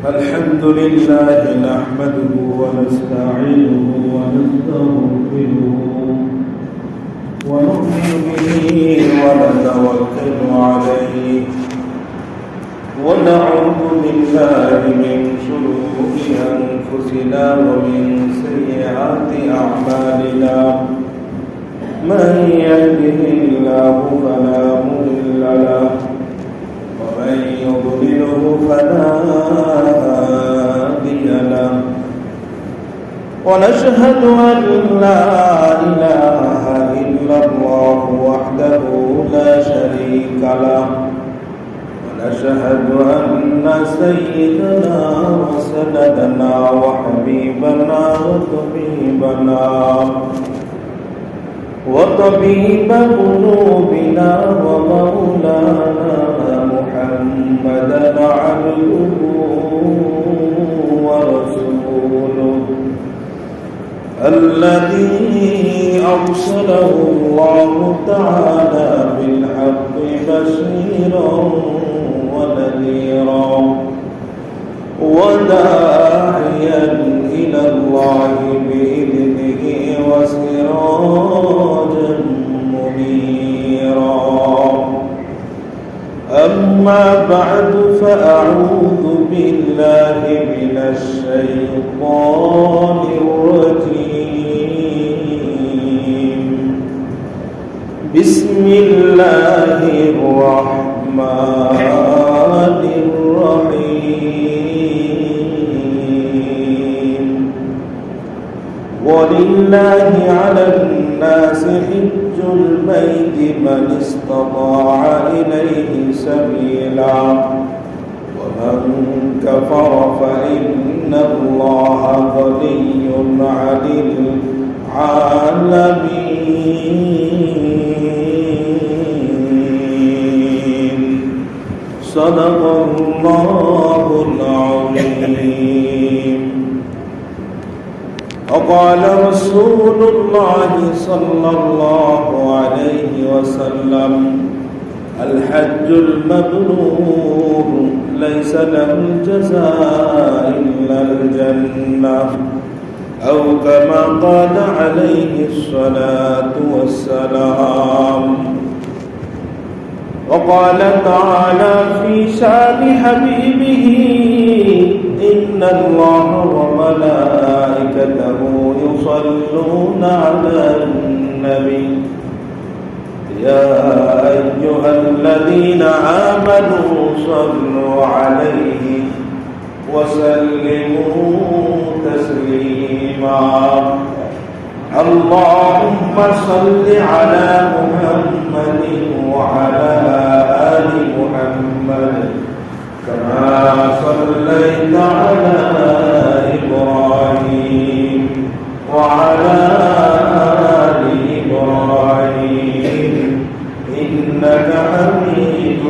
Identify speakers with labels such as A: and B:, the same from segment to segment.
A: الحمد لله نحمده ونستعينه ونستغفره ونؤمن به ونتوكل عليه ونعوذ بالله من شرور أنفسنا ومن سيئات أعمالنا من يهده الله فلا مضل له ومن يضلله فلا هادي له ونشهد أن لا إله إلا الله وحده لا شريك له ونشهد أن سيدنا وسندنا وحبيبنا وطبيب قلوبنا ومولانا محمدا عبده ورسوله الذي أرسله الله تعالى بالحق بشيرا ونذيرا وداعيا إلى الله بإذنه وسراجا منيرا أما بعد فأعوذ بالله من الشيطان الرجيم بسم الله الرحمن الرحيم ولله على الناس حج البيت من استطاع إليه سبيلا ومن كفر فإن الله غني عن العالمين صدق الله العظيم. وقال رسول الله صلى الله عليه وسلم الحج المبرور ليس له الجزاء إلا الجنة أو كما قال عليه الصلاة والسلام. وقال تعالى في شان حبيبه إن الله وملائكته يصلون على النبي يا أيها الذين آمنوا صلوا عليه وسلموا تسليما. اللهم صل على محمد وعلى آل محمد كما صليت على إبراهيم وعلى آل إبراهيم إنك حميد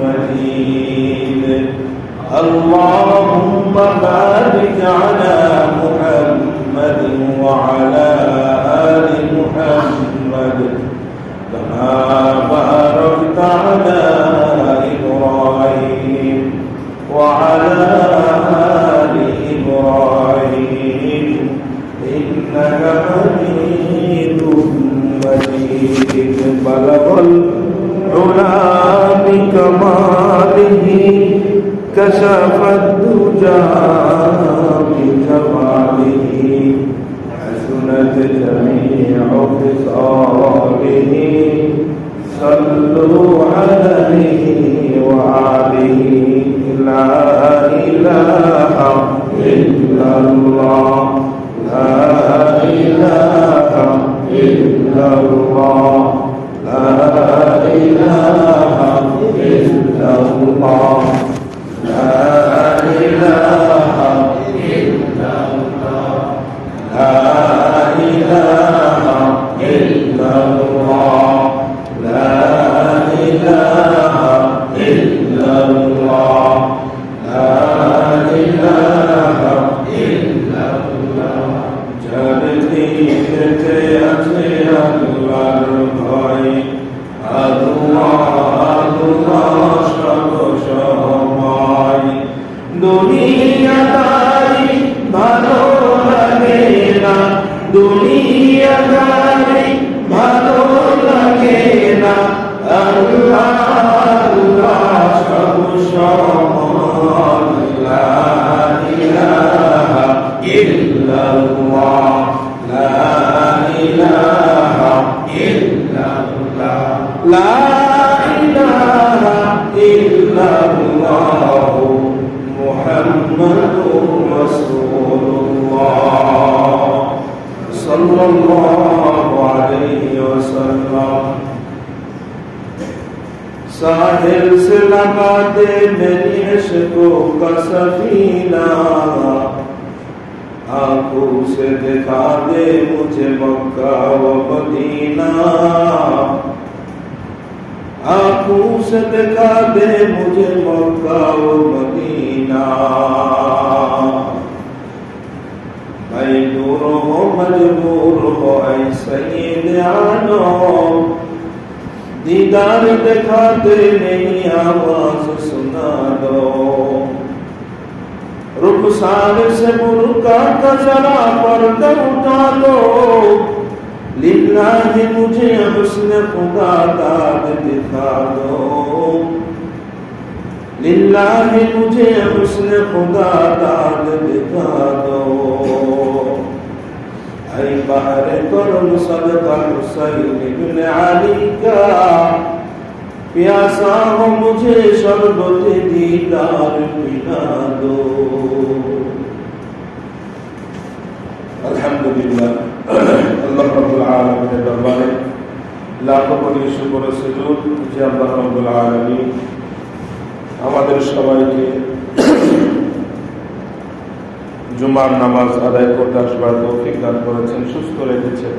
A: مجيد. اللهم بارك على محمد وعلى آل محمد كما باركت على إبراهيم وعلى آل إبراهيم إنك حميد مجيد. بلغ العلا بكماله كشف الدجى بجماله حسنت جميع خصاله صلوا عليه وآله. لا إله إلا الله لا إله إلا الله لا إله إلا الله لا إله إلا الله لا إله إلا الله لا إله إلا الله لا إله إلا الله. جلدي كتي أتي الله ভাই আল্লাহ আল্লাহ সব সময় দুনিয়াদারি ভালো লাগে না, দুনিয়াদারি ভালো লাগে না, আল্লাহ আল্লাহ সব সমান, লা ইলাহা ইল্লাল্লাহ, লা ইলাহা ইল্লাল্লাহ, লা ইলাহা ইল্লাল্লাহ মুহাম্মাদুর রাসূলুল্লাহ সাল্লাল্লাহু আলাইহি ওয়াসাল্লাম। साहिल से लगा दे मेरी इश्क़ों का सफीना, आंखों से दिखा दे मुझे मक्का व मदीना, आंखों से दिखा दे मुझे मक्का व मदीना। मैं दूर हो मजबूर हो ऐ सय्यद आलम, दीदार दिखाते नहीं आवाज सुना दो, रुखसार से बुरका का जरा पर्दा उठा लो, लिल्लाहि मुझे हुस्न खुदा दाद दिखा दो, लिल्लाहि मुझे हुस्न खुदा दाद दिखा दो। ऐ बहर करम सदका हुसैन इब्न अली का, प्यासा हो मुझे शरबत दीदार पिला दो। अल्हम्दुलिल्लाह, अल्लाह रब्बुल आलमीনের দরবারে লাখো কোটি শুকর ও সুজুদ যে আল্লাহ রব্বুল আলামিন আমাদের সবাইকে জুমার নামাজ আদায় করতে আসবার তৌফিক দান করেছেন, সুস্থ রেখেছেন।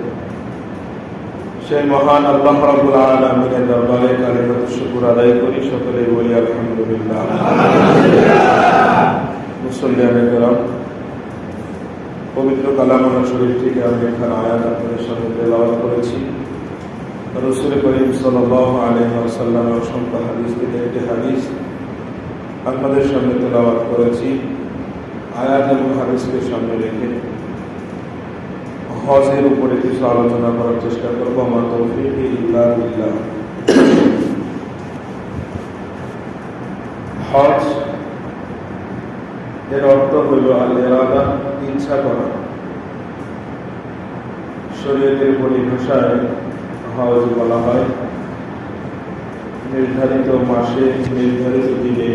A: সেই মহান আল্লাহ রাব্বুল আলামিনের দরবারে কালিমাত শুকর আদায় করি, সকলেই বলি আলহামদুলিল্লাহ। মুসল্লিয়ানে কেরাম, পবিত্র কালামুল্লাহ শরীফ থেকে আমি এখানে আয়াত আপনাদের সামনে তেলাওয়াত করেছি। রাসূল করিম সাল্লাল্লাহু আলাইহি ওয়াসাল্লামের অসংখ্য হাদিস থেকে একটি হাদিস আপনাদের সামনে তেলাওয়াত করেছি। আয়াত এবং হাদিসকে সামনে রেখে হজের উপরে কিছু আলোচনা করার চেষ্টা করবো। আমার তৌফিক ইল্লা বিল্লাহ। হজ এর অর্থ হইল আল ইরাদা, ইচ্ছা করা। শরীয়তের পরিভাষায় হজ বলা হয় নির্ধারিত মাসে, নির্ধারিত দিনে,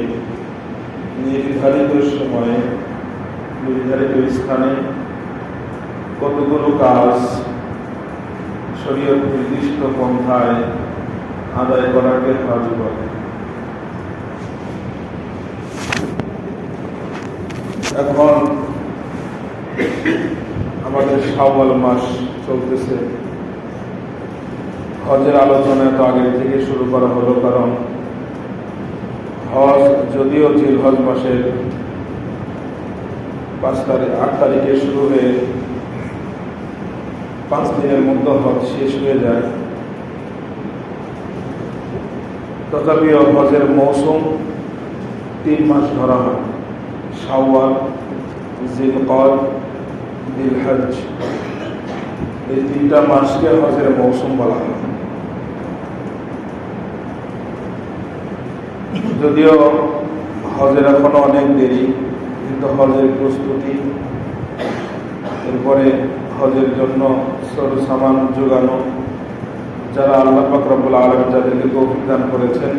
A: নির্ধারিত সময়ে, নির্ধারিত স্থানে কতগুলো কাজ শরীয়ত নির্দিষ্ট পন্থায় আদায় করাকে হজ বলে। এখন আমাদের শাওয়াল মাস চলতেছে। হজের আলোচনা তো আগে থেকে শুরু করা হলো, কারণ হজ যদিও জিলহজ মাসের 8 তারিখে শুরু হয়ে 5 দিনের মধ্যে হজ শেষ হয়ে যায়, তথাপিও হজের মৌসুম 3 মাস ধরা হয়। শাওয়াল, জিলকদ, দিলহজ, এই 3টা মাসকে হজের মৌসুম বলা হয়। যদিও হজের এখনো অনেক দেরি, কিন্তু হজের প্রস্তুতি, এরপরে হজের জন্য সর সামান যোগানো, যারা আল্লাহ পাক রব্বুল আলামিন যাদেরকে তৌফিক দান করেছেন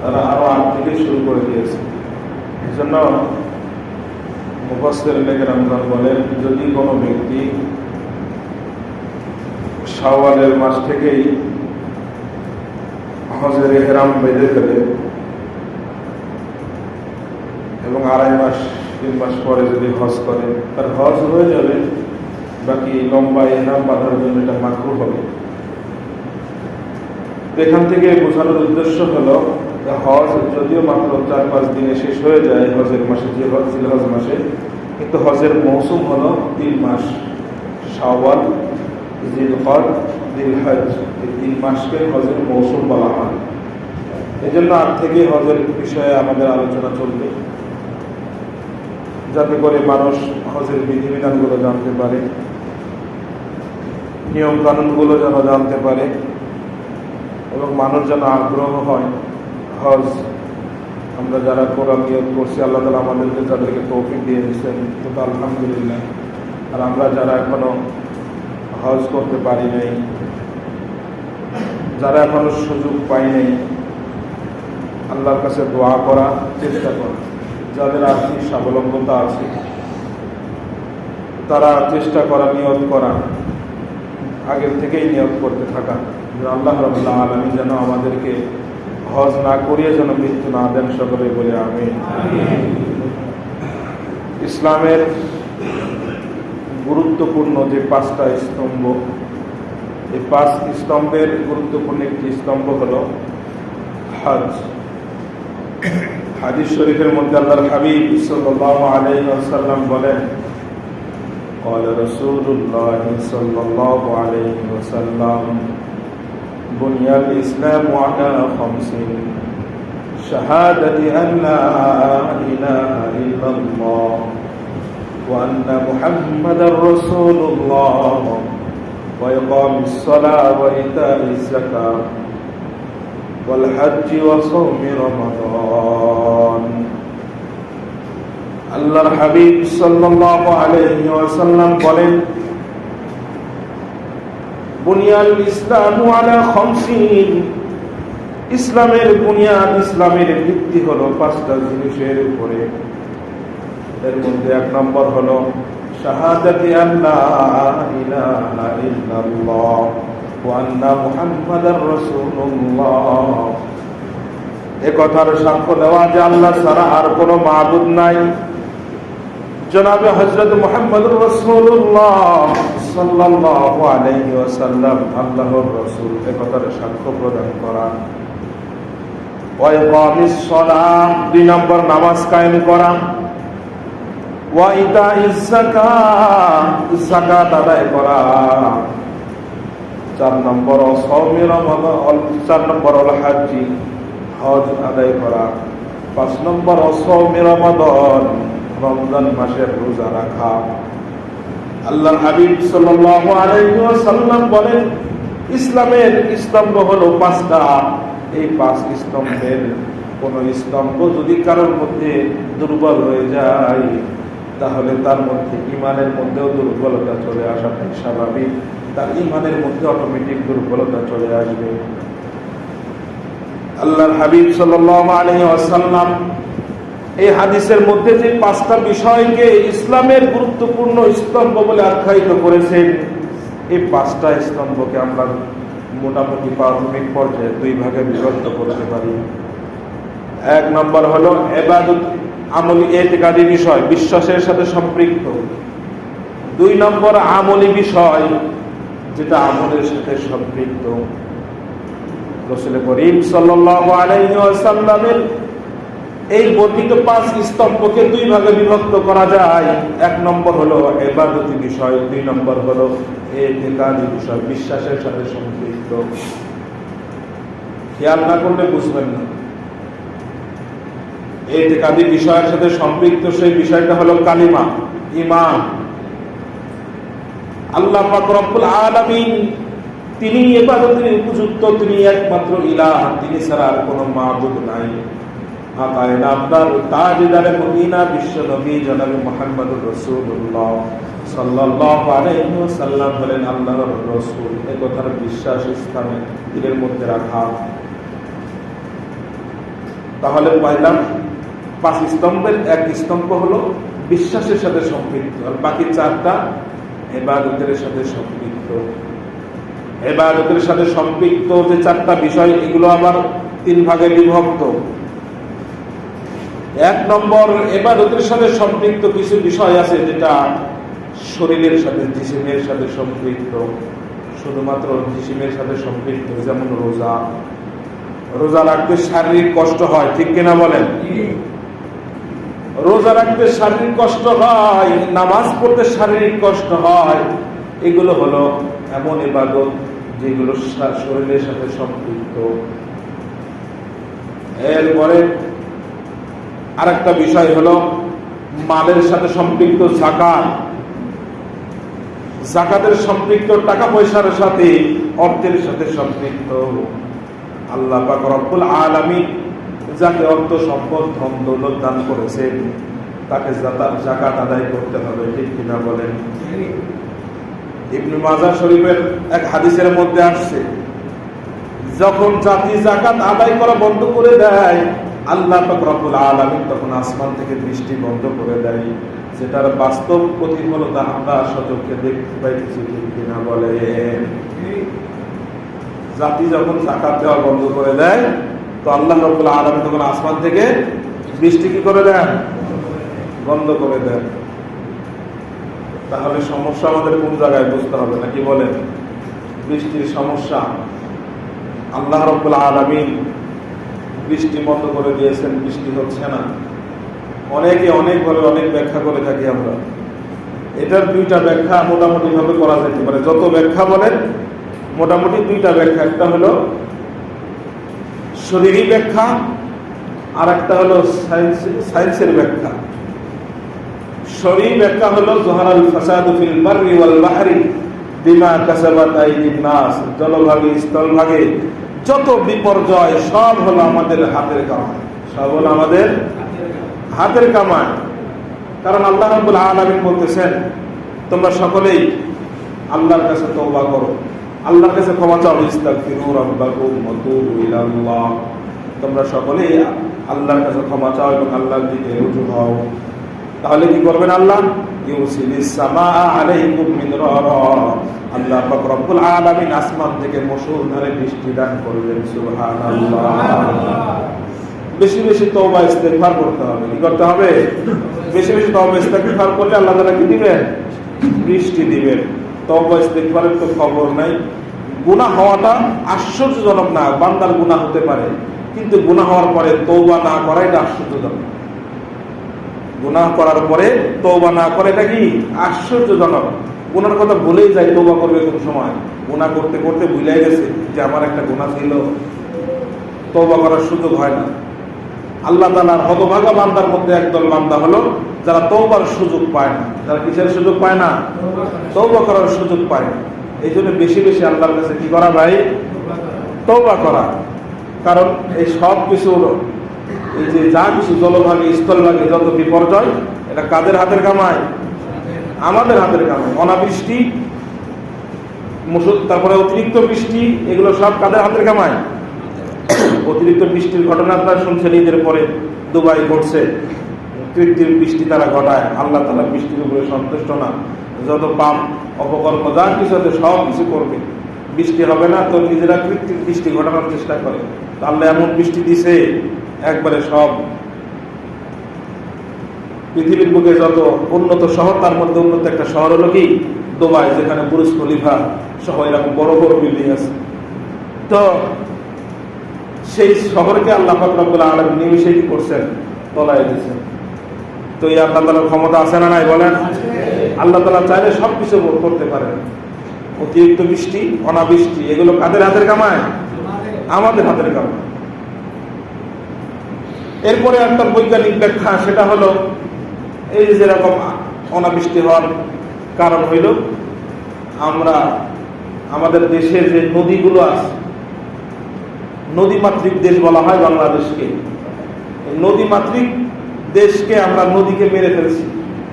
A: তারা আরো আগ থেকে শুরু করে দিয়েছে। এই জন্য মুফাসসিরিন কেরাম বলেন, যদি কোনো ব্যক্তি শাওয়ালের মাস থেকেই হজের ইহরাম বেঁধে ফেলে এবং 2.5 মাস 3 মাস পরে যদি হজ করে, তার হজ হয়ে যাবে, বাকি লম্বা ইহরাম বাঁধার জন্য এটা মাকরুহ হবে। এখান থেকে বোঝানোর উদ্দেশ্য হলো, হজ যদিও মাত্র 4-5 দিনে শেষ হয়ে যায় হজের মাসে, জিলহজ মাসে, কিন্তু হজের মৌসুম হলো 3 মাস। শাওয়াল, জিলকদ, দিলহজ, এই 3 মাসকে হজের মৌসুম বলা হয়। এই জন্য আগ থেকে হজের বিষয়ে আমাদের আলোচনা চলবে। যাতে করে মানুষ হজের বিধিবিধানগুলো জানতে পারে, নিয়ম কানুনগুলো যেন জানতে পারে এবং মানুষ যেন আগ্রহ হয়। হজ আমরা যারা কোরআন নিয়ত করছি, আল্লাহ তাআলা আমাদেরকে যাদেরকে তৌফিক দিয়ে দিয়েছেন, তো আলহামদুলিল্লাহ। আর আমরা যারা এখনো হজ করতে পারি নাই, যারা এখনো সুযোগ পাই নাই, আল্লাহর কাছে দোয়া করা, চেষ্টা করা। যাদের আর্থিক স্বাবলম্বতা আছে তারা চেষ্টা করা, নিয়ত করা, আগের থেকেই নিয়ত করতে থাকা যে আল্লাহ রাব্বুল আলামিন যেন আমাদেরকে হজ না করিয়ে যেন মৃত্যু না দেন। সকলে বলে আমিন। ইসলামের গুরুত্বপূর্ণ যে 5টা স্তম্ভ, এই 5 স্তম্ভের গুরুত্বপূর্ণ একটি স্তম্ভ হলো হজ। হাদিস শরীফের মধ্যে আল্লাহর হাবিব সাল্লাল্লাহু আলাইহি ওয়াসাল্লাম বলেন, قال رسول الله صلى الله عليه وسلم بني الإسلام على 5 شهادة أن لا إله إلا الله وأن محمدا رسول الله وإقام الصلاة وإيتاء الزكاة والحج وصوم رمضان। আল্লাহর হাবিব সাল্লাল্লাহু আলাইহি ওয়াসাল্লাম বলেন, বুনিয়াল ইসলামু আলা 5, ইসলামের বুনিয়াদ, ইসলামের ভিত্তি হলো 5টা জিনিসের উপরে। এর মধ্যে 1 নম্বর হলো শাহাদাতি আল্লা ইলাহা ইল্লাল্লাহ ওয়া আন্না মুহাম্মাদার রাসূলুল্লাহ। এ কথার সাক্ষ্য দেওয়া যে আল্লাহ ছাড়া আর কোনো মাবুদ নাই, জনাবে হযরত মুহাম্মদুর রাসূলুল্লাহ সাল্লাল্লাহু আলাইহি ওয়াসাল্লাম আল্লাহর রাসূল, এ কথার সাক্ষ্য প্রদান করা। ওয়া ইকামিস সালাহ, 2 নম্বর নামাজ কায়েম করা। ওয়া ইতাইজ যাকাত, যাকাত আদায় করা। 4 নম্বর সাওমি রমাদান, 4 নম্বর হল হজ, হজ আদায় করা। 5 নম্বর সাওমি রমাদান, রমজান মাসের রোজা রাখা। আল্লাহর হাবিব সাল্লাল্লাহু আলাইহি ওয়াসাল্লাম বলেন, ইসলামের স্তম্ভ হলো 5টা। এই 5 স্তম্ভের কোন স্তম্ভ যদি কারোর মধ্যে দুর্বল হয়ে যায়, তাহলে তার মধ্যে ঈমানের মধ্যেও দুর্বলতা চলে আসাটাই স্বাভাবিক। তার ঈমানের মধ্যে অটোমেটিক দুর্বলতা চলে আসবে। আল্লাহর হাবিব সাল্লাল্লাহু আলাইহি ওয়াসাল্লাম এই হাদিসের মধ্যে যে 5টা বিষয়কে ইসলামের গুরুত্বপূর্ণ স্তম্ভ বলে আখ্যায়িত করেছেন, এই 5টা স্তম্ভকে আমরা মোটামুটি প্রাথমিক পর্যায়ে 2 ভাগে বিভক্ত করতে পারি। 1 নম্বর হলো ইবাদত, আমলি ইতিকাদি বিষয়, বিশ্বাসের সাথে সম্পৃক্ত। 2 নম্বর আমলি বিষয়, যেটা আমলের সাথে সম্পৃক্ত। রাসূল করিম সাল্লাল্লাহু আলাইহি ওয়াসাল্লামের এই বর্ণিত 5 স্তম্ভকে 2 ভাগে বিভক্ত করা যায়। 1 নম্বর হলো ইবাদতি বিষয়, 2 নম্বর হলো ইতিকাদি বিষয়, বিশ্বাসের সাথে সম্পৃক্ত। খেয়াল না করলে বুঝবেন না। ইতিকাদি বিষয়ের সাথে সম্পৃক্ত সেই বিষয়টা হলো কালিমা, ঈমান। আল্লাহ পাক রব্বুল আলামিন, তিনি ইবাদতের উপযুক্ত, তিনি একমাত্র ইলাহ, তিনি ছাড়া আর কোনো মাবুদ নাই। আকায়ে নামদার তাজদারে মদিনা বিশ্ব নবী জনাব মুহাম্মদুর রাসূলুল্লাহ সাল্লাল্লাহু আলাইহি ওয়াসাল্লাম বলেন, আল্লাহর রাসূল, এই কথার বিশ্বাস স্থানে দিলের মধ্যে রাখা। তাহলে পাইলাম 5 স্তম্ভের 1 স্তম্ভ হলো বিশ্বাসের সাথে সম্পৃক্ত, আর বাকি 4টা ইবাদতের সাথে সম্পৃক্ত। ইবাদতের সাথে সম্পৃক্ত যে 4টা বিষয়, এগুলো আবার 3 ভাগে বিভক্ত। 1 নম্বর, ইবাদতের সাথে সম্পৃক্ত কিছু বিষয় আছে যেটা শরীরের সাথে, জিসিমের সাথে সম্পৃক্ত, শুধুমাত্র জিসিমের সাথে সম্পৃক্ত। যেমন রোজা, রোজা রাখতে শারীরিক কষ্ট হয়, ঠিক কিনা বলেন? রোজা রাখতে শারীরিক কষ্ট হয়, নামাজ পড়তে শারীরিক কষ্ট হয়। এগুলো হলো এমন ইবাদত যেগুলো শরীরের সাথে সম্পৃক্ত। এরপরে আরেকটা বিষয় হলো মালের সাথে সম্পৃক্ত যাকাত, যাকাতের সম্পৃক্ত টাকা পয়সার সাথে, অর্থের সাথে সম্পৃক্ত। আল্লাহ পাক রব্বুল আলামিন যাকে অর্থ সম্পদ ধন দৌলত দান করেছেন তাকে যাকাত আদায় করতে হবে, ঠিক কিনা বলেন? ইবনে মাজাহ শরীফের এক হাদিসের মধ্যে আসছে, যখন জাতি যাকাত আদায় করা বন্ধ করে দেয় আল্লাহ পাক রব্বুল আলামিন তখন আসমান থেকে বৃষ্টি বন্ধ করে দেয়, যেটার বাস্তব প্রতিফলতা আমরা সচক্ষে দেখতে পাইতেছি, ঠিক কিনা বলেন? জাতি যখন যাকাত দেওয়া বন্ধ করে দেয় তো আল্লাহ রাব্বুল আলামিন তখন আসমান থেকে বৃষ্টি কি করে দেন? বন্ধ করে দেন। তাহলে সমস্যা আমাদের কোন জায়গায় বুঝতে হবে, নাকি বলেন? বৃষ্টির সমস্যা, আল্লাহ রাব্বুল আলামিন বৃষ্টি বন্ধ করে দিয়েছেন, বৃষ্টি হচ্ছে না। অনেকে অনেক বলে, অনেক ব্যাখ্যা করে থাকি আমরা। এটার দুইটা ব্যাখ্যা মোটামুটি ভাবে করা যেতে পারে। যত ব্যাখ্যা বলেন মোটামুটি দুইটা ব্যাখ্যা, একটা হলো শরীরী ব্যাখ্যা আর একটা হলো সায়েন্সের ব্যাখ্যা। শরীরী ব্যাখ্যা হলো জোহারাল ফাসাদু ফিল বাররি ওয়াল বাহরি বিমা কাসাবাত আইদিন নাস, জলভাগে স্থলভাগে যত বিপর্যয় সব হলো আমাদের হাতের কামাই, সব হলো আমাদের হাতের কামাই। কারণ আল্লাহ রাব্বুল আলামিন বলতেছেন তোমরা সকলেই আল্লাহর কাছে তওবা করো, আল্লাহর কাছে ক্ষমা চাও, ইস্তাগফিরু রাব্বাকুম ওয়া তুবু ইলাল্লাহ, তোমরা সকলেই আল্লাহর কাছে ক্ষমা চাও এবং আল্লাহর দিকে রুজু হও। তাহলে কি করবেন আল্লাহ? ইউসিলিস সামাআ আলাইকুম মিদরারা, আল্লাহ পাক রব্বুল আলামিন আসমান থেকে মুষলধারে বৃষ্টি দান করবেন। সুবহানাল্লাহ। বেশি বেশি তওবা ইস্তেগফার করতে হবে। কি করতে হবে? বেশি বেশি তওবা ইস্তেগফার করলে আল্লাহ তাআলা কি দিবেন? বৃষ্টি দিবেন। তওবা ইস্তেগফারের তো খবর নাই। গুনাহ হওয়াটা আশ্চর্যজনক না, বান্দার গুনাহ হতে পারে, কিন্তু গুনাহ হওয়ার পরে তওবা না করা এটা আশ্চর্যজনক। গুনাহ করার পরে তওবা না করে এটা কি আশ্চর্যজনক। গুনার কথা ভুলেই যায়, তওবা করবে কোন সময়? গুনাহ করতে করতে ভুলেই গেছে যে আমার একটা গুনাহ ছিল, তওবা করার সুযোগ হয় না। আল্লাহ তাআলার হতভাগা বান্দার মধ্যে একদল বান্দা হলো যারা তওবার সুযোগ পায় না। যারা কিসের সুযোগ পায় না? তওবা করার সুযোগ পায় না। এই জন্য বেশি বেশি আল্লাহর কাছে কি করা ভাই? তওবা করা। কারণ এই সব কিছু এই যে যা কিছু জলভাগে স্থলভাগে যত বিপর্যয় এটা কাদের হাতের কামাই? আমাদের হাতের কামাই। অনাবৃষ্টি, তারপরে অতিরিক্ত বৃষ্টি, এগুলো সব কাদের হাতের কামাই? অতিরিক্ত বৃষ্টির ঘটনা আপনারা শুনছেন, ঈদের পরে দুবাই ঘটছে, কৃত্রিম বৃষ্টি তারা ঘটায়। আল্লাহ তাআলা বৃষ্টির উপরে সন্তুষ্ট না, যত পাপ অপকর্ম যা কিছু আছে সব কিছু করবে, বৃষ্টি হবে না তো নিজেরা কৃত্রিম বৃষ্টি ঘটানোর চেষ্টা করে। আল্লাহ এমন বৃষ্টি দিছে একবারে সব পৃথিবীর বুকে যত উন্নত শহর তার মধ্যে উন্নত একটা শহর হলো কি দুবাই, যেখানে বুর্জ খলিফা সহ এরকম বড় বড় বিল্ডিং আছে। তো সেই শহরকে আল্লাহ পাক রব্বুল আলামিন নিমিষে কি করছেন? তলায় দিয়েছেন। তো এই আল্লাহ তাআলার ক্ষমতা আছে না নাই বলেন? আল্লাহ তাআলা চাইলে সবকিছু করতে পারেন। অতিরিক্ত বৃষ্টি, অনাবৃষ্টি, এগুলো কাদের হাতের কামাই? আমাদের হাতের কামাই। এরপরে একটা বৈজ্ঞানিক ব্যাখ্যা, সেটা হলো এই যেরকম অনাবৃষ্টি হওয়ার কারণ হইল আমরা আমাদের দেশে যে নদীগুলো আছে, নদীমাতৃক দেশ বলা হয় বাংলাদেশকে। নদীমাতৃক দেশকে আমরা নদীকে মেরে ফেলছি।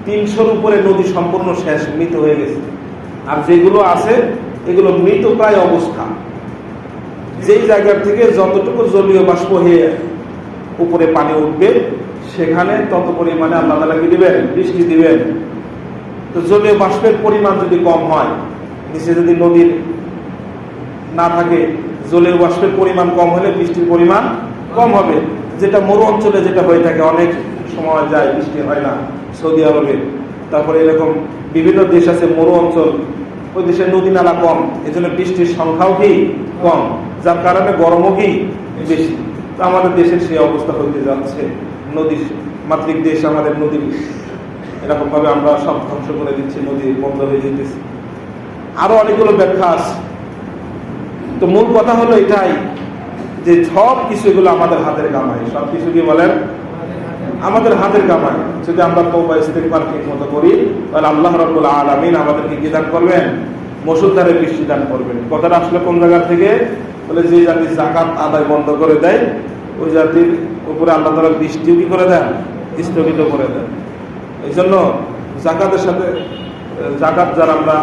A: 300-র উপরে নদী সম্পূর্ণ শেষ, মৃত হয়ে গেছে। আর যেগুলো আছে এগুলো মৃত প্রায় অবস্থা। যেই জায়গার থেকে যতটুকু জলীয় বাষ্প হয়ে উপরে পানি উঠবে সেখানে তত পরিমাণে আল্লাহ তাআলা কি দিবেন? বৃষ্টি দিবেন। তো জলীয় বাষ্পের পরিমাণ যদি কম হয়, নিচে যদি নদীর না থাকে, জলীয় বাষ্পের পরিমাণ কম হলে বৃষ্টির পরিমাণ কম হবে। যেটা মরু অঞ্চলে যেটা হয়ে থাকে, অনেক সময় যায় বৃষ্টি হয় না, সৌদি আরবে, তারপরে এরকম বিভিন্ন দেশ আছে মরু অঞ্চল, ওই দেশের নদী নালা কম, এজন্য বৃষ্টির সংখ্যাও কি কম, যার কারণে গরমও কি বেশি। তো আমাদের দেশের সেই অবস্থা হইতে যাচ্ছে। নদী মাতৃক দেশ আমাদের, নদী এরকম ভাবে আমরা সব ধ্বংস করে দিচ্ছি, নদী বন্ধ হয়ে যেতেছে। আরো অনেকগুলো ব্যাখ্যা আছে। তো মূল কথা হলো এটাই যে সব কিছু এগুলো আমাদের হাতের কামাই। সব কিছু কি বলেন? আমাদের হাতের কামাই। যদি আমরা তওবা ইস্তেগফার ঠিক মতো করি তাহলে আল্লাহ রাব্বুল আলামিন আমাদেরকে কি দান করবেন? মুষলধারে বৃষ্টি দান করবেন। কথাটা আসলে কোন জায়গা থেকে? বলে যে জাতি যাকাত আদায় বন্ধ করে দেয় ওই জাতির উপরে আল্লাহ তাআলা বৃষ্টিও কি করে দেন? স্থগিত করে দেন। এই জন্য যাকাতের সাথে যাকাত যারা আমরা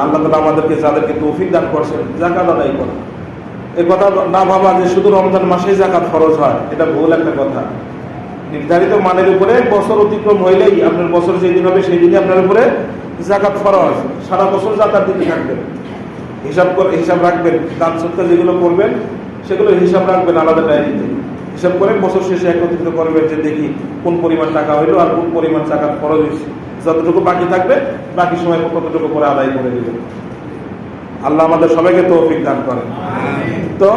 A: আল্লাহ তাআলা আমাদেরকে যাদেরকে তৌফিক দান করছেন যাকাত আদায় করা। এই কথা না ভাবা যে শুধু রমজান মাসেই যাকাত ফরজ হয়, এটা ভুল একটা কথা। নির্ধারিত মানের উপরে বছর অতিক্রম হইলেই আপনার বছর যেদিন হবে সেই দিনই আপনার উপরে যাকাত ফরজ। সারা বছর যাকাত দিতে থাকবেন, হিসাব রাখবেন। দান সদকা যেগুলো করবেন সেগুলো হিসাব রাখবেন আলাদা ডায়েরিতে। হিসাব করে বছর শেষে একত্রিত করবেন যে দেখি কোন পরিমাণ টাকা হইলো আর কোন পরিমাণ যাকাত ফরজ হয়েছে। যতটুকু বাকি থাকবে বাকি সময় কতটুকু করে আদায় করে দিবেন। আল্লাহ আমাদের সবাইকে তৌফিক দান করেন। তো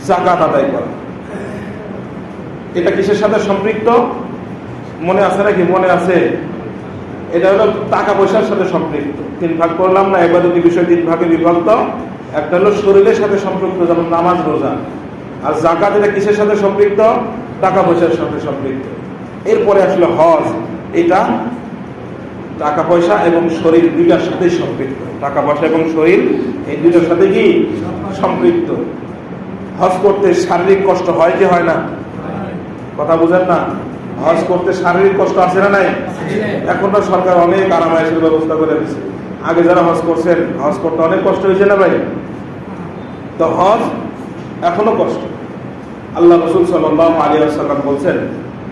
A: যাকাত আদায় করা এটা কিসের সাথে সম্পৃক্ত মনে আছে নাকি? মনে আছে? এটা হলো টাকা পয়সার সাথে সম্পৃক্ত। 3 ভাগ করলাম না, ইবাদতি বিষয় 3 ভাগে বিভক্ত। একটা হলো শরীরের সাথে সম্পৃক্ত, যেমন নামাজ রোজা। আর যাকাত এটা কিসের সাথে সম্পৃক্ত? টাকা পয়সার সাথে সম্পৃক্ত। এরপরে আসলে হজ, এটা টাকা পয়সা এবং শরীর দুইটার সাথে সম্পৃক্ত। টাকা পয়সা এবং শরীর এই দুইটার সাথে কি সম্পৃক্ত। হজ করতে শারীরিক কষ্ট হয় কি হয় না? কথা বুঝেন না? হজ করতে শারীরিক কষ্ট আছে না নাই? এখন তো সরকার অনেক আরামায়েশের ব্যবস্থা করে দিচ্ছে। আগে যারা হজ করছেন, হজ করতে অনেক কষ্ট হয়েছে না ভাই? তো হজ এখনো কষ্ট। আল্লাহ রাসূল সাল্লাল্লাহু আলাইহি ওয়াসাল্লাম বলছেন,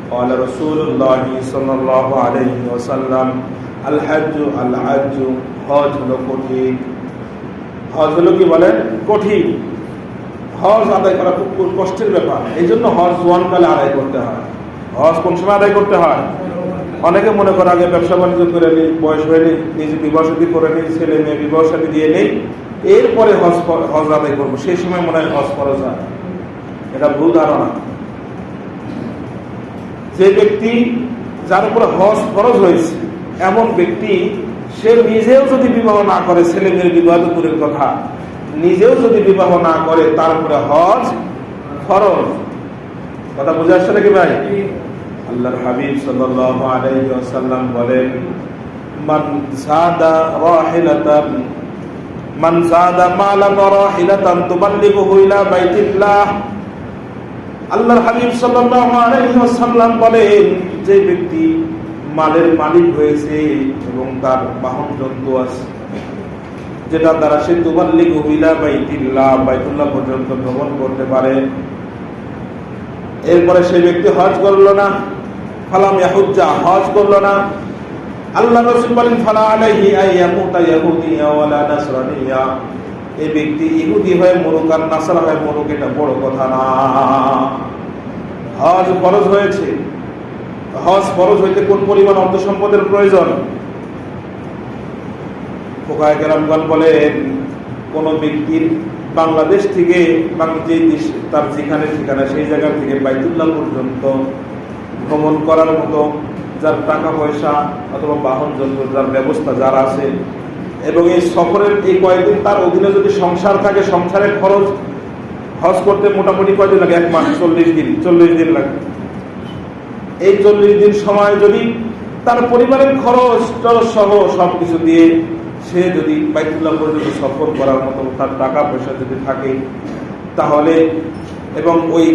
A: ক্বালা রাসূলুল্লাহি সাল্লাল্লাহু আলাইহি ওয়াসাল্লাম, আল হাজ্জু আল হাজ্জু, হজ হলো কঠিন। হজ হলো কি বলেন? কঠিন। হজ আদায় করা খুব কষ্টের ব্যাপার। এই জন্য হজ জোয়ানকালে আদায় করতে হয়। হজ কোন সময় আদায় করতে হয়? অনেকে মনে করে আগে ব্যবসা বাণিজ্য করে নিই, বয়স হয়ে নিই, নিজে বিবাহ শাদী করে নিই, ছেলে মেয়ে বিবাহ শাদী দিয়ে নেই, এরপরে হজ আদায় করবো, সেই সময় মনে হয় হজ ফরজ হয়। এটা ভুল ধারণা। যে ব্যক্তি যার উপরে হজ ফরজ হয়েছে এমন ব্যক্তি সে নিজেও যদি বিবাহ না করে, ছেলে মেয়ের বিবাহ তো দূরের কথা, নিজেও যদি বিবাহ না করে তারপরে হজ ফরজ। কথা বুঝে আসছে নাকি ভাই? আল্লাহর হাবিব সাল্লাল্লাহু আলাইহি ওয়াসাল্লাম বলেন, মান যাদা মালান ওয়া রাহিলাতান তুবাল্লিগুহু ইলা বাইতিল্লাহ। আল্লাহর হাবিব সাল্লাল্লাহু আলাইহি ওয়াসাল্লাম বলেন, যে ব্যক্তি মালের মালিক হয়েছে এবং তার বাহন জন্তু আছে যেটা দ্বারা সে তুবাল্লিগুহু ইলা বাইতিল্লাহ, বাইতুল্লাহ পর্যন্ত ভ্রমণ করতে পারে, এরপরে সেই ব্যক্তি হজ করলো না, ফালাম ইয়াহুজ্জা, হজ করলো না, আল্লাহ রাসূল বলেন, ফালা আলাইহি আইয়ামুতা ইয়াহুদিয়া ওয়ালা নাসরানিয়া, এই ব্যক্তি ইহুদি হয়ে মরুক আর নাসারা হয়ে মরুক, এটা বড় কথা না। হজ ফরজ হয়েছে। হজ ফরজ হইতে কোন পরিমাণ অর্থ সম্পদের প্রয়োজন? ফুকাহায়ে কেরামগণ বলেন, কোন ব্যক্তির বাংলাদেশ থেকে যে দেশ তার যেখানে ঠিকানা সেই জায়গা থেকে বাইতুল্লাহ পর্যন্ত ভ্রমণ করার মতো যার টাকা পয়সা অথবা বাহন যন্ত্র যার ব্যবস্থা যার আছে, এবং এই সফরের এই কয়েকদিন তার অধীনে যদি সংসার থাকে, সংসারের খরচ হজ করতে মোটামুটি কয়দিন লাগে? 1 মাস, 40 দিন লাগে। এই 40 দিন সময় যদি তার পরিবারের খরচ সহ সবকিছু দিয়ে সে যদি বাইতুল্লাহ পর্যন্ত সফর করার মতো তার টাকা পয়সা যদি থাকে, তাহলে এবং ওই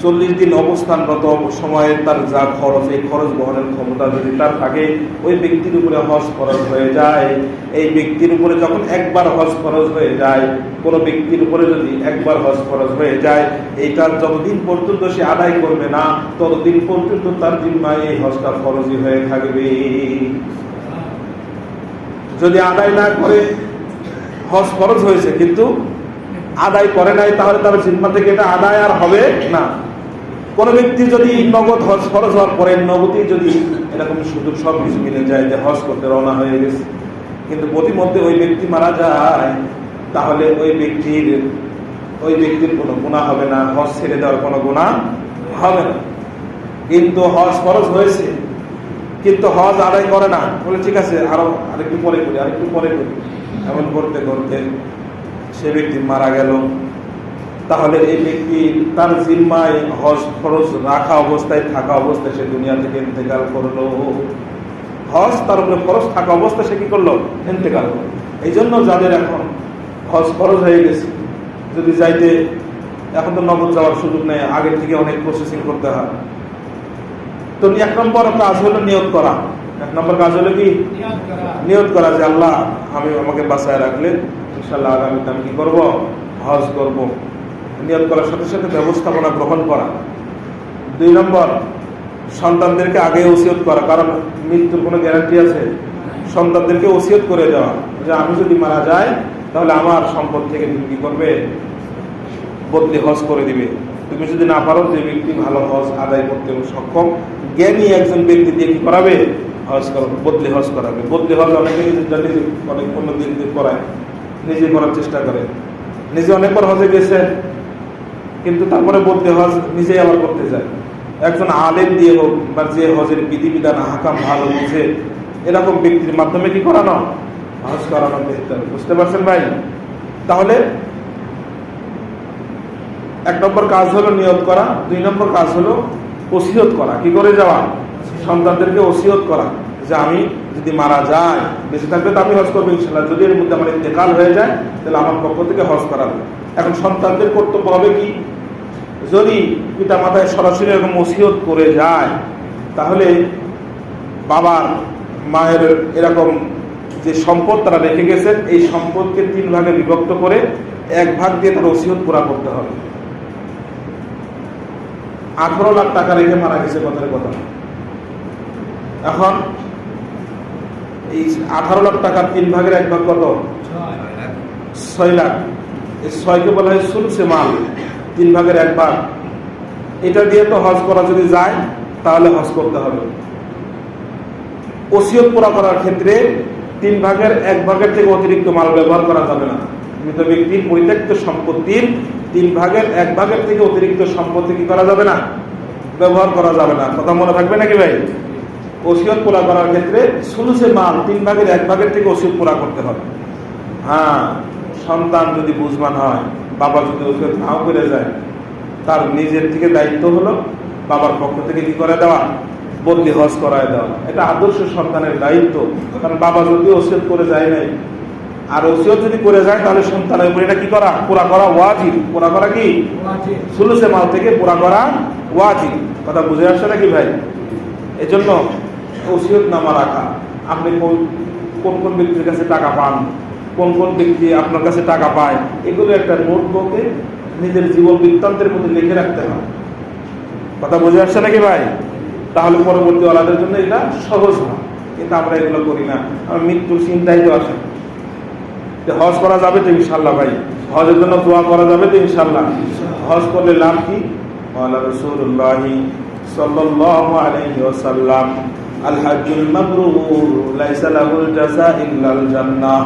A: 40 দিন অবস্থানরত সময়ে তার যা খরচ, এই খরচ বহনের ক্ষমতা যদি তার থাকে, ওই ব্যক্তির উপরে হজ ফরজ হয়ে যায়। এই ব্যক্তির উপরে যখন একবার হজ ফরজ হয়ে যায়, কোনো ব্যক্তির উপরে যদি একবার হজ ফরজ হয়ে যায়, এইটার যতদিন পর্যন্ত সে আদায় করবে না ততদিন পর্যন্ত তার জিম্মায় এই হজটা ফরজই হয়ে থাকবে। যদি আদায় না করে, হজ ফরজ হয়েছে কিন্তু আদায় করে নাই, তাহলে তার জিম্মা থেকে এটা আদায় আর হবে না। কোন ব্যক্তি যদি নগদ হজ ফরজ হওয়ার পরে নগদই যদি এরকম সুযোগ সব কিছু মিলে যায় যে হজ করতে রওনা হয়ে গেছে, কিন্তু প্রতিমধ্যে ওই ব্যক্তি মারা যায়, তাহলে ওই ব্যক্তির কোনো গুনাহ হবে না, হজ ছেড়ে দেওয়ার কোনো গুনাহ হবে না। কিন্তু হজ ফরজ হয়েছে কিন্তু হজ আদায় করে না, বলে ঠিক আছে আরেকটু পরে করি, এমন করতে করতে সে ব্যক্তি মারা গেল। তাহলে এই ব্যক্তি তার জিম্মায় হজ ফরজ রাখা অবস্থায় থাকা অবস্থায় সে দুনিয়া থেকে ইন্তেকাল করলো। হজ তার উপরে ফরজ থাকা অবস্থায় সে কি করলো? ইন্তেকাল করলো। এই জন্য যাদের এখন হজ ফরজ হয়ে গেছে, যদি যাইতে, এখন তো নগদ যাওয়ার সুযোগ নেই, আগের থেকে অনেক প্রসেসিং করতে হয়। তো 1 নম্বর কাজ হলো নিয়ত করা। 1 নম্বর কাজ হলো কি? নিয়ত করা যে আল্লাহ আমাকে বাঁচায় রাখলে ইনশাআল্লাহ আগামীতে আমি কি করবো? হজ করব। নিয়ত করার সাথে সাথে ব্যবস্থাপনা গ্রহণ করা। 2 নম্বর, সন্তানদেরকে আগে ওসিয়ত করা, কারণ মৃত্যুর কোনো গ্যারান্টি আছে? সন্তানদেরকে ওসিয়ত করে দেওয়া যে আমি যদি মারা যাই তাহলে আমার সম্পদ থেকে তুমি কি করবে? বদলি হজ করে দিবে। তুমি যদি না পারো, যে ব্যক্তি ভালো হজ আদায় করতে সক্ষম, জ্ঞানী একজন ব্যক্তি দিয়ে কি করাবে? হজ করাবে, বদলি হজ করাবে। বদলি হজ অনেকে অনেক অন্য দিন করায়, নিজে করার চেষ্টা করে। নিজে অনেকবার হজে গেছে, কিন্তু তারপরে বদলি হজ নিজেই আবার করতে যায়। একজন আলেম দিয়ে হোক, বা যে হজের বিধিবিধান হাকাম ভালো বুঝে, এরকম ব্যক্তির মাধ্যমে কি করানো? হজ করানো বেহতর। বুঝতে পারছেন ভাই? তাহলে 1 নম্বর কাজ হলো নিয়ত করা। 2 নম্বর কাজ হলো ওসিয়ত করা। কি করে যাওয়া? সন্তানদেরকে ওসিয়ত করা যে আমি যদি মারা যাই, বেঁচে থাকলে তো আমি হজ করবো ইনশাআল্লাহ, যদি এর মধ্যে আমার ইন্তেকাল হয়ে যায় তাহলে আমার পক্ষ থেকে হজ করাবে। এখন সন্তানদের কর্তব্য হবে কি? যদি পিতা মাতায় সরাসরি এরকম ওসিয়ত করে যায়, তাহলে বাবার মায়ের এরকম যে সম্পদ তারা রেখে গেছেন, এই সম্পদকে 3 ভাগে বিভক্ত করে 1 ভাগ দিয়ে তার ওসিয়ত পুরা করতে হবে। 18 লাখ টাকা রেখে মারা গেছে, কথার কথা। এখন এই 18 লাখ টাকার 3 ভাগের 1 ভাগ কত? 6 লাখ। এই 6কে বলা হয় সুলুসে মাল, 3 ভাগের 1 ভাগ। এটা দিয়ে তো হজ করা যদি যায় তাহলে হজ করতে হবে। ওসিয়ত পুরা করার ক্ষেত্রে 3 ভাগের 1 ভাগের থেকে অতিরিক্ত মাল ব্যবহার করা যাবে না। মৃত ব্যক্তির পরিত্যক্ত সম্পত্তির 3 ভাগের 1 ভাগের থেকে অতিরিক্ত সম্পত্তি কি করা যাবে না? ব্যবহার করা যাবে না। কথা মনে থাকবে নাকি ভাই? ওসিয়ত পুরা করার ক্ষেত্রে সুলুসে মাল 3 ভাগের 1 ভাগের থেকে ওসিয়ত পুরা করতে হবে। হ্যাঁ, সন্তান যদি বুঝমান হয়, বাবা যদি ওসিয়ত নাও করে যায়, তার নিজের থেকে দায়িত্ব হলো বাবার পক্ষ থেকে কি করে দেওয়া? বদলি হজ করায় দেওয়া। এটা আদর্শ সন্তানের দায়িত্ব। কারণ বাবা যদি ওসিয়ত করে যায় নাই, আর ওসিয়ত যদি করে যায়, তাহলে সন্তানের উপর এটা কি করা? পুরা করা ওয়াজিব। পুরা করা কি? সুলুসে মাল থেকে পুরা করা ওয়াজিব। কথা বুঝে আসছে নাকি ভাই? এই জন্য ওসিয়ত নামা রাখা। আপনি কোন কোন ব্যক্তির কাছে টাকা পান, কোন কোন ব্যক্তি আপনার কাছে টাকা পায়, এগুলো একটা নোটবুকে নিজের জীবন বৃত্তান্তের মধ্যে লিখে রাখতে হয়। কথা বুঝে আসছে নাকি ভাই? তাহলে পরবর্তী ওলাদের জন্য এটা সহজ হয়। কিন্তু আমরা এগুলো করি না। আমার মৃত্যুর চিন্তাই তো আসে। হজ করা যাবে তো ইনশাল্লাহ ভাই? হজের জন্য দোয়া করা যাবে তো ইনশাল্লাহ? হজ করলে লাভ কি? ওয়ালা রাসূলুল্লাহ সাল্লাল্লাহু আলাইহি ওয়াসাল্লাম, আল হাজ্জুল মাবরুর লাইসা লাহুল জাযা ইল্লাল জান্নাহ।